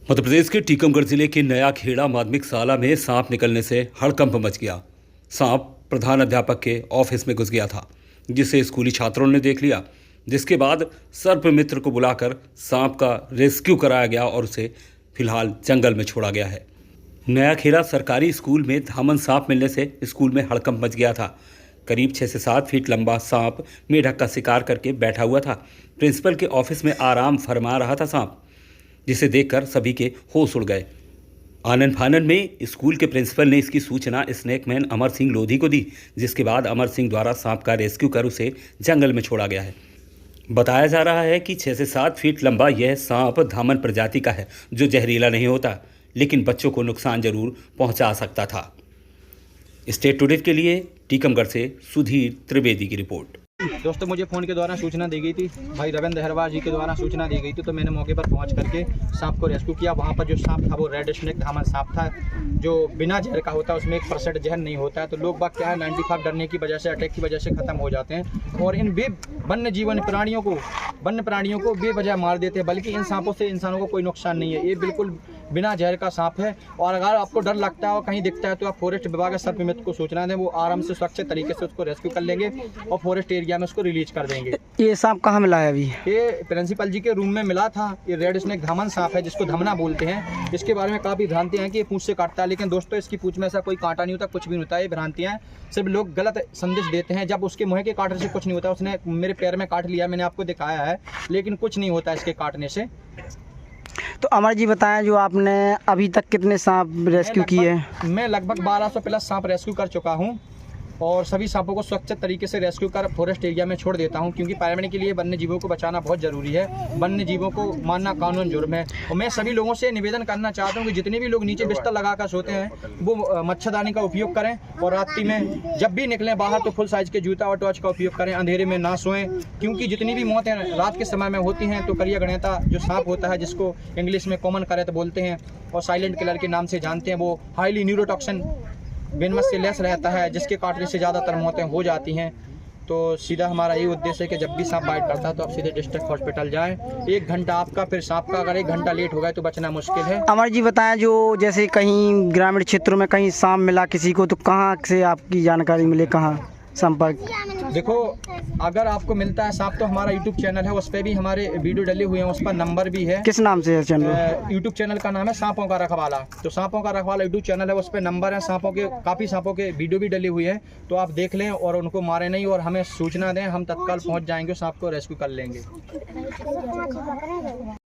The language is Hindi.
मध्य प्रदेश के टीकमगढ़ जिले के नया खेड़ा माध्यमिक शाला में सांप निकलने से हड़कंप मच गया। सांप प्रधान अध्यापक के ऑफिस में घुस गया था, जिसे स्कूली छात्रों ने देख लिया, जिसके बाद सर्प मित्र को बुलाकर सांप का रेस्क्यू कराया गया और उसे फिलहाल जंगल में छोड़ा गया है। नया खेड़ा सरकारी स्कूल में धामन सांप मिलने से स्कूल में हड़कंप मच गया था। करीब 6 से 7 फीट लंबा सांप मेढक का शिकार करके बैठा हुआ था। प्रिंसिपल के ऑफिस में आराम फरमा रहा था सांप, जिसे देखकर सभी के होश उड़ गए। आनन फानन में स्कूल के प्रिंसिपल ने इसकी सूचना स्नेकमैन अमर सिंह लोधी को दी, जिसके बाद अमर सिंह द्वारा सांप का रेस्क्यू कर उसे जंगल में छोड़ा गया है। बताया जा रहा है कि 6 से 7 फीट लंबा यह सांप धामन प्रजाति का है, जो जहरीला नहीं होता, लेकिन बच्चों को नुकसान जरूर पहुंचा सकता था। स्टेट टुडे के लिए टीकमगढ़ से सुधीर त्रिवेदी की रिपोर्ट। दोस्तों, मुझे फ़ोन के द्वारा सूचना दी गई थी, भाई रविंद्र हरवार जी के द्वारा सूचना दी गई थी, तो मैंने मौके पर पहुंच करके सांप को रेस्क्यू किया। वहां पर जो सांप था वो रेड स्नेक धामन सांप था, जो बिना जहर का होता है, उसमें 1% जहर नहीं होता है। तो लोग बाग क्या है 95 डरने की वजह से, अटैक की वजह से ख़त्म हो जाते हैं और इन वन्य जीवन प्राणियों को बेवजह मार देते हैं। बल्कि इन सांपों से इंसानों को कोई नुकसान नहीं है। ये बिल्कुल बिना जहर का सांप है। और अगर आपको डर लगता है और कहीं दिखता है तो आप फॉरेस्ट विभाग या सर्प मित्र को सूचना दें, वो आराम से सुरक्षित तरीके से उसको रेस्क्यू कर लेंगे और फॉरेस्ट एरिया में उसको रिलीज कर देंगे। ये सांप कहाँ मिला है अभी? ये प्रिंसिपल जी के रूम में मिला था। ये रेड स्नेक धामन सांप है, जिसको धमना बोलते हैं। इसके बारे में काफ़ी भ्रांतियाँ हैं कि ये पूंछ से काटता है, लेकिन दोस्तों इसकी पूंछ में ऐसा कोई कांटा नहीं होता, कुछ भी नहीं होता। ये भ्रांतियाँ हैं, सिर्फ लोग गलत संदेश देते हैं। जब उसके मुँह के काटने से कुछ नहीं होता। उसने मेरे पैर में काट लिया, मैंने आपको दिखाया है, लेकिन कुछ नहीं होता इसके काटने से। तो अमर जी बताएं, जो आपने अभी तक कितने सांप रेस्क्यू किए हैं? मैं लगभग 1200 प्लस सांप रेस्क्यू कर चुका हूं और सभी सांपों को सुरक्षित तरीके से रेस्क्यू कर फॉरेस्ट एरिया में छोड़ देता हूं, क्योंकि पर्यावरण के लिए वन्य जीवों को बचाना बहुत ज़रूरी है। वन्य जीवों को मारना कानून जुर्म है। और मैं सभी लोगों से निवेदन करना चाहता हूं कि जितने भी लोग नीचे बिस्तर लगाकर सोते हैं वो मच्छरदानी का उपयोग करें और रात्रि में जब भी निकलें बाहर तो फुल साइज़ के जूता और टॉर्च का उपयोग करें। अंधेरे में ना सोएं, क्योंकि जितनी भी मौतें रात के समय में होती हैं तो करिया गणेता जो सांप होता है, जिसको इंग्लिश में कॉमन करैत बोलते हैं और साइलेंट किलर के नाम से जानते हैं, वो हाईली न्यूरोटॉक्सिन वेनमस से लेस रहता है, जिसके काटने से ज़्यादातर मौतें हो जाती हैं। तो सीधा हमारा ये उद्देश्य है कि जब भी सांप बाइट करता है तो आप सीधे डिस्ट्रिक्ट हॉस्पिटल जाएं। 1 घंटा आपका, फिर सांप का अगर 1 घंटा लेट हो गया तो बचना मुश्किल है। अमर जी बताएं, जो जैसे कहीं ग्रामीण क्षेत्रों में कहीं सांप मिला किसी को, तो कहाँ से आपकी जानकारी मिले, कहाँ संपर्क? देखो, अगर आपको मिलता है सांप तो हमारा यूट्यूब चैनल है, उस पर भी हमारे वीडियो डले हुए हैं, उस पर नंबर भी है। किस नाम से है चैनल? यूट्यूब चैनल का नाम है सांपों का रखवाला। तो सांपों का रखवाला यूट्यूब चैनल है, उस पर नंबर है, काफ़ी सांपों के वीडियो भी डले हुए हैं। तो आप देख लें और उनको मारें नहीं और हमें सूचना दें, हम तत्काल पहुँच जाएंगे, सांप को रेस्क्यू कर लेंगे।